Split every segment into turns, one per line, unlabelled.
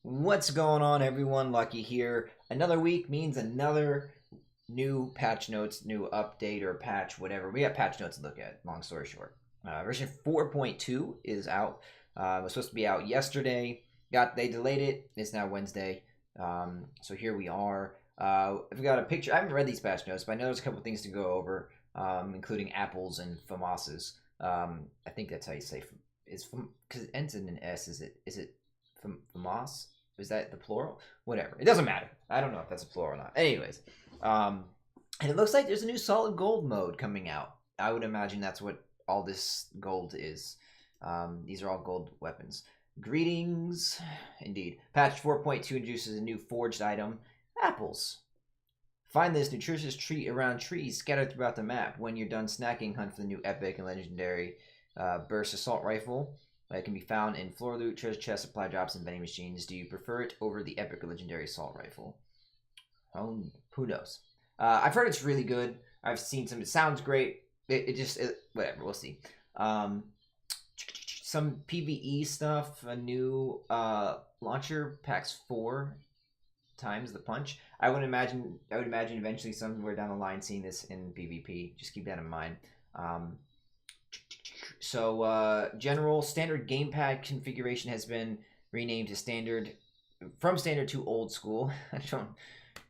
What's going on, everyone? Lucky here. Another week means another new patch notes, new update or patch, whatever. We got patch notes to look at, long story short. Version 4.2 is out. It was supposed to be out yesterday. They delayed it. It's now Wednesday. So here we are. I've got a picture. I haven't read these patch notes, but I know there's a couple things to go over, including apples and Famas's. I think that's how you say because it ends in an S. Is it Famas? Is that the plural? Whatever. It doesn't matter. I don't know if that's a plural or not. Anyways, and it looks like there's a new solid gold mode coming out. I would imagine that's what all this gold is. These are all gold weapons. Greetings. Indeed. Patch 4.2 introduces a new forged item, apples. Find this nutritious treat around trees scattered throughout the map. When you're done snacking, hunt for the new epic and legendary burst assault rifle. It can be found in floor loot, treasure chest, supply drops, and vending machines. Do you prefer it over the epic or legendary assault rifle? Oh, who knows? I've heard it's really good. I've seen some. It sounds great. Whatever. We'll see. Some PvE stuff. A new launcher packs 4 times the punch. I would imagine eventually somewhere down the line seeing this in PvP. Just keep that in mind. So general standard gamepad configuration has been renamed to standard, from standard to old school.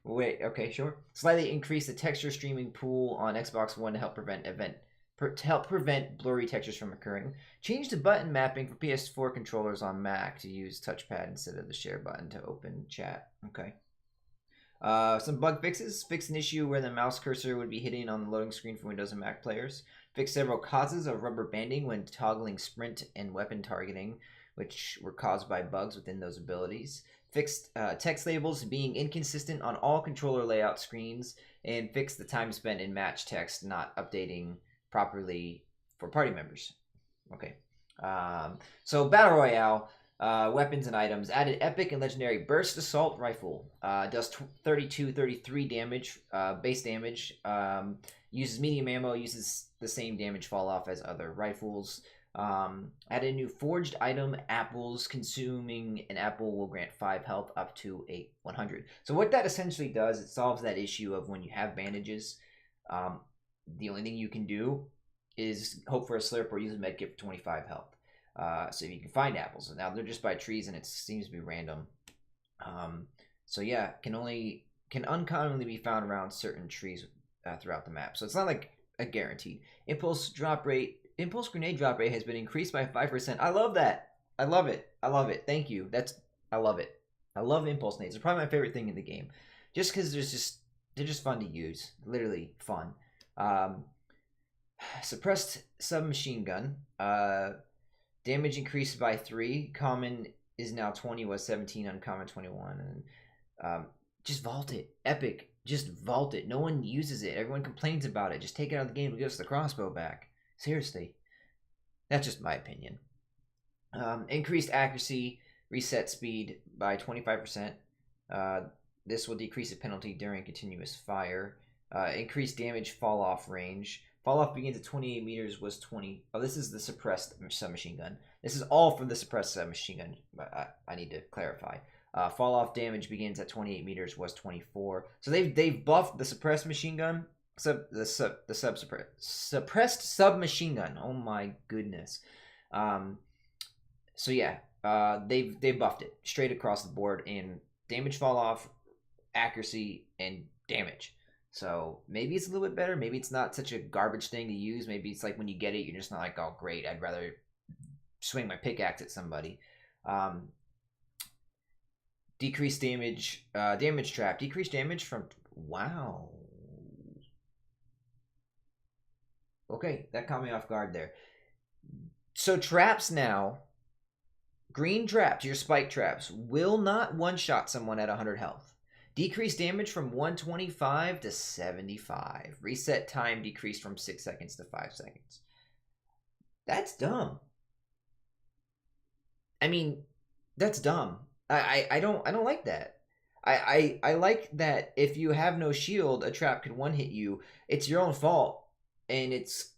Wait, okay, sure. Slightly increase the texture streaming pool on Xbox One to help prevent blurry textures from occurring. Change the button mapping for PS4 controllers on Mac to use touchpad instead of the share button to open chat. Okay. Some bug fixes. Fix an issue where the mouse cursor would be hidden on the loading screen for Windows and Mac players. Fix several causes of rubber banding when toggling sprint and weapon targeting, which were caused by bugs within those abilities. Fixed text labels being inconsistent on all controller layout screens, and fix the time spent in match text not updating properly for party members. Okay. So Battle Royale. Weapons and items. Added epic and legendary burst assault rifle. Does 33 damage, base damage. Uses medium ammo. Uses the same damage fall off as other rifles. Added a new forged item, apples. Consuming an apple will grant 5 health up to 100. So what that essentially does, it solves that issue of when you have bandages. The only thing you can do is hope for a slurp or use a medkit for 25 health. So you can find apples. Now they're just by trees and it seems to be random. So yeah, can uncommonly be found around certain trees throughout the map. So it's not like a guaranteed. Impulse grenade drop rate has been increased by 5%. I love that. I love it. I love it. Thank you. I love it. I love impulse grenades. They're probably my favorite thing in the game. Just because they're just fun to use. Literally fun. Suppressed submachine gun. Damage increased by 3. Common is now 20, was 17, uncommon 21. And just vault it. Epic. Just vault it. No one uses it. Everyone complains about it. Just take it out of the game and give us the crossbow back. Seriously. That's just my opinion. Increased accuracy, reset speed by 25%. This will decrease the penalty during continuous fire. Increased damage fall off range. Fall off begins at 28 meters, was 20. Oh, this is the suppressed submachine gun. This is all from the suppressed submachine gun. I need to clarify. Fall off damage begins at 28 meters, was 24. So they've buffed the suppressed machine gun. Suppressed submachine gun. Oh my goodness. So yeah, they've buffed it straight across the board in damage fall off, accuracy, and damage. So maybe it's a little bit better. Maybe it's not such a garbage thing to use. Maybe it's like when you get it, you're just not like, oh, great, I'd rather swing my pickaxe at somebody. Decreased damage, damage trap. Decreased damage from, wow. Okay, that caught me off guard there. So traps now, green traps, your spike traps, will not one-shot someone at 100 health. Decreased damage from 125 to 75. Reset time decreased from 6 seconds to 5 seconds. That's dumb. I mean, that's dumb. I don't like that. I like that if you have no shield, a trap could one hit you. It's your own fault, and it's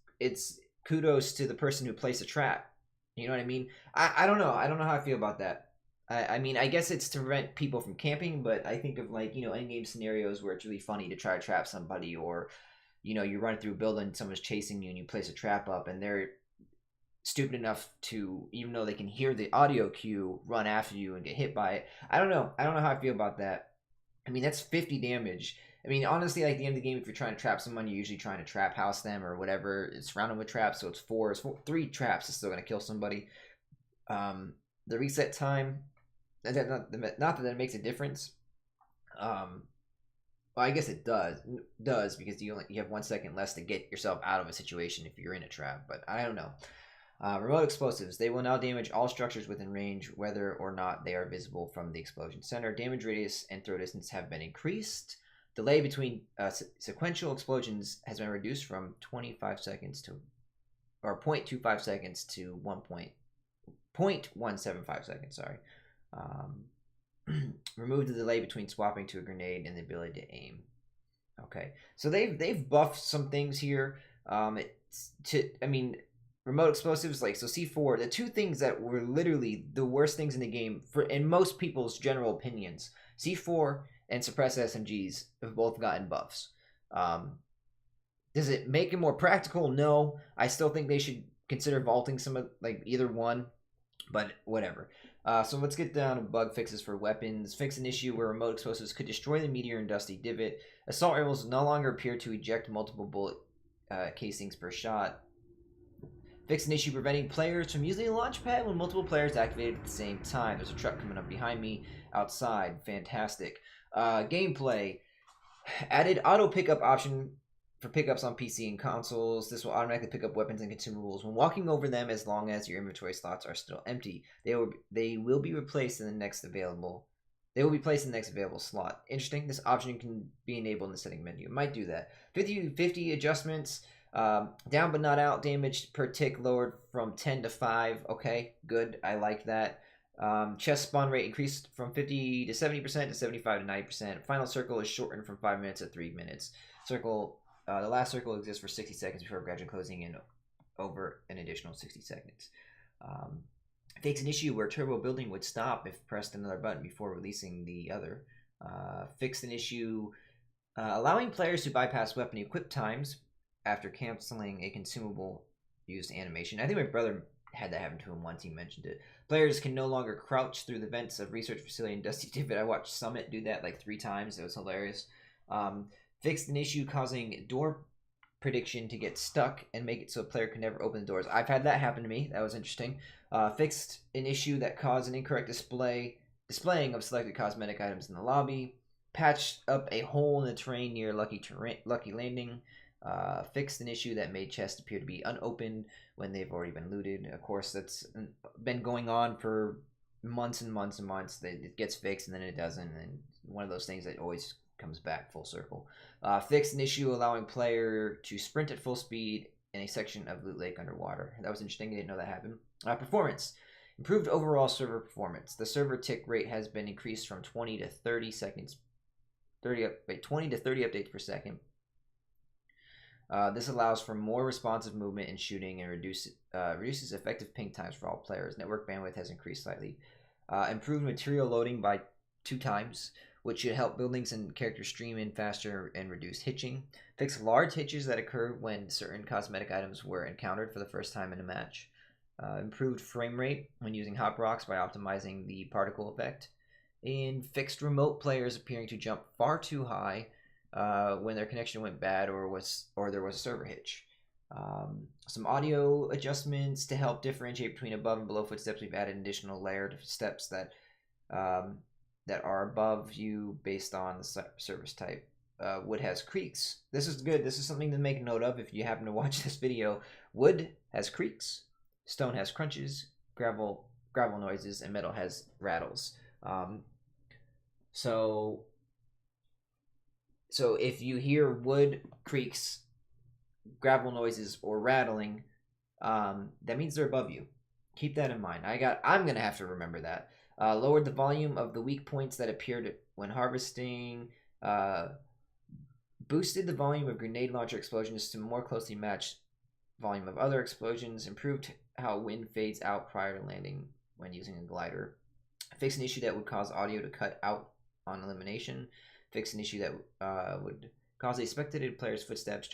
kudos to the person who placed a trap. You know what I mean? I don't know. I don't know how I feel about that. I mean, I guess it's to prevent people from camping, but I think of like, end game scenarios where it's really funny to try to trap somebody, or you run through a building, someone's chasing you, and you place a trap up, and they're stupid enough to, even though they can hear the audio cue, run after you and get hit by it. I don't know. I don't know how I feel about that. I mean, that's 50 damage. I mean, honestly, like, the end of the game, if you're trying to trap someone, you're usually trying to trap house them or whatever. It's surrounded with traps, so it's three traps is still going to kill somebody. The reset time, not that it makes a difference. Well, I guess it does because you have 1 second less to get yourself out of a situation if you're in a trap. But I don't know. Remote explosives. They will now damage all structures within range, whether or not they are visible from the explosion center. Damage radius and throw distance have been increased. Delay between sequential explosions has been reduced from 25 seconds to, or 0.25 seconds to 0.175 seconds. Sorry. Remove the delay between swapping to a grenade and the ability to aim. Okay, so they've buffed some things here. Remote explosives, like, so C4, the two things that were literally the worst things in the game for in most people's general opinions, C4 and suppressed SMGs have both gotten buffs. Does it make it more practical? No. I still think they should consider vaulting some of, like, either one, but whatever. So let's get down to bug fixes for weapons. Fix an issue where remote explosives could destroy the meteor and dusty divot. Assault rifles no longer appear to eject multiple bullet casings per shot. Fix an issue preventing players from using a launch pad when multiple players activated at the same time. There's a truck coming up behind me outside. Fantastic. Gameplay. Added auto pickup option for pickups on PC and consoles. This will automatically pick up weapons and consumables when walking over them, as long as your inventory slots are still empty. They will be replaced in the next available. They will be placed in the next available slot. Interesting. This option can be enabled in the setting menu. It might do that. 50 adjustments. Down but not out damage per tick lowered from 10 to 5. Okay, good. I like that. Chest spawn rate increased from 50 to 70% to 75 to 90%. Final circle is shortened from 5 minutes to 3 minutes. The last circle exists for 60 seconds before gradually closing in over an additional 60 seconds. Fix an issue where turbo building would stop if pressed another button before releasing the other. Fixed an issue allowing players to bypass weapon equip times after canceling a consumable used animation. I think my brother had that happen to him once. He mentioned it. Players can no longer crouch through the vents of research facility and Dusty Divot. I watched Summit do that like 3 times. It was hilarious. Fixed an issue causing door prediction to get stuck and make it so a player can never open the doors. I've had that happen to me. That was interesting. Fixed an issue that caused an incorrect displaying of selected cosmetic items in the lobby. Patched up a hole in the terrain near Lucky Landing. Fixed an issue that made chests appear to be unopened when they've already been looted. Of course, that's been going on for months and months and months. It gets fixed and then it doesn't, and one of those things that always comes back full circle. Fixed an issue allowing player to sprint at full speed in a section of Loot Lake underwater. That was interesting. I didn't know that happened. Performance. Improved overall server performance. The server tick rate has been increased from 20 to 30 seconds. 20 to 30 updates per second. This allows for more responsive movement and shooting and reduces effective ping times for all players. Network bandwidth has increased slightly. Improved material loading by 2 times, which should help buildings and characters stream in faster and reduce hitching. Fix large hitches that occur when certain cosmetic items were encountered for the first time in a match. Improved frame rate when using hop rocks by optimizing the particle effect. And fixed remote players appearing to jump far too high when their connection went bad or there was a server hitch. Some audio adjustments to help differentiate between above and below footsteps. We've added an additional layer of steps that are above you based on the service type. Wood has creaks. This is good. This is something to make note of if you happen to watch this video. Wood has creaks, stone has crunches, gravel noises, and metal has rattles. So if you hear wood creaks, gravel noises, or rattling, that means they're above you. Keep that in mind. I'm gonna have to remember that. Lowered the volume of the weak points that appeared when harvesting. Boosted the volume of grenade launcher explosions to more closely match volume of other explosions. Improved how wind fades out prior to landing when using a glider. Fix an issue that would cause audio to cut out on elimination. Fix an issue that would cause a spectated player's footsteps,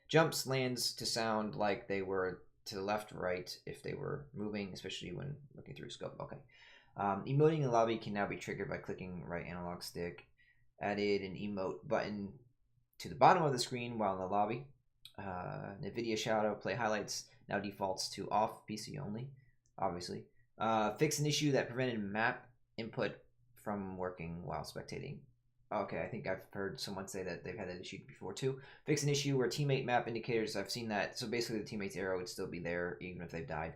jumps, lands to sound like they were to the left, right if they were moving, especially when looking through scope. Okay. Emoting in the lobby can now be triggered by clicking right analog stick. Added an emote button to the bottom of the screen while in the lobby. NVIDIA Shadow Play Highlights now defaults to off, PC only, obviously. Fix an issue that prevented map input from working while spectating. Okay, I think I've heard someone say that they've had that issue before too. Fix an issue where teammate map indicators, I've seen that. So basically the teammate's arrow would still be there even if they've died.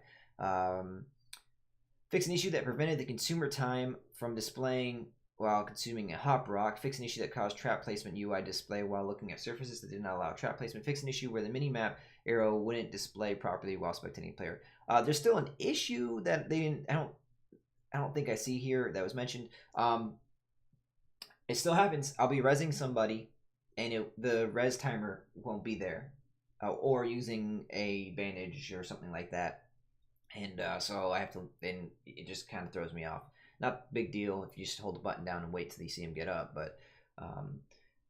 Fix an issue that prevented the consumer time from displaying while consuming a hop rock. Fix an issue that caused trap placement UI display while looking at surfaces that did not allow trap placement. Fix an issue where the mini-map arrow wouldn't display properly while spectating player. There's still an issue that they didn't. I don't think I see here that was mentioned. It still happens. I'll be rezzing somebody, and the res timer won't be there, or using a bandage or something like that, and so I have to. And it just kind of throws me off. Not big deal if you just hold the button down and wait till you see him get up, but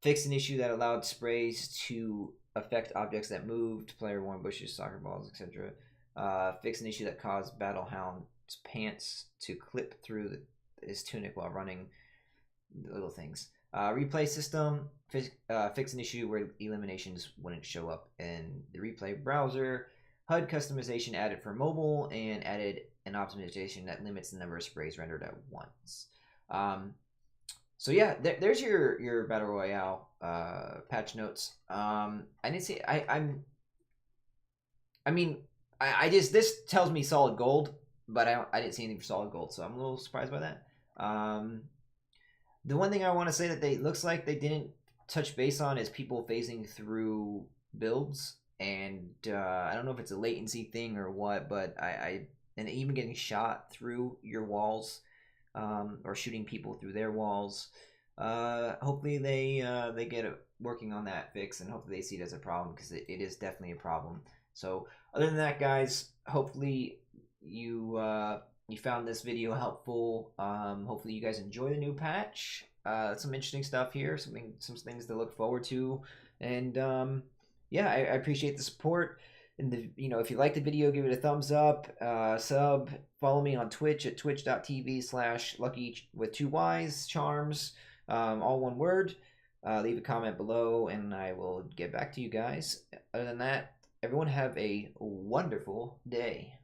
fix an issue that allowed sprays to affect objects that moved, player worn bushes, soccer balls, etc. Fix an issue that caused Battlehound's pants to clip through his tunic while running. Little things. Replay system. Fix an issue where eliminations wouldn't show up in the replay browser. HUD customization added for mobile, and added an optimization that limits the number of sprays rendered at once. So yeah, there's your battle royale patch notes. I didn't see. I just, this tells me solid gold, but I didn't see anything for solid gold, so I'm a little surprised by that. The one thing I want to say that looks like they didn't touch base on is people phasing through builds, and I don't know if it's a latency thing or what, but and even getting shot through your walls, or shooting people through their walls. Hopefully they get working on that fix, and hopefully they see it as a problem, because it is definitely a problem. So other than that, guys, hopefully you found this video helpful. Hopefully you guys enjoy the new patch. Some interesting stuff here, some things to look forward to, and yeah, I appreciate the support. And if you like the video, give it a thumbs up, sub, follow me on Twitch at twitch.tv/lucky with 2 Y's charms, all one word. Leave a comment below, and I will get back to you guys. Other than that, everyone have a wonderful day.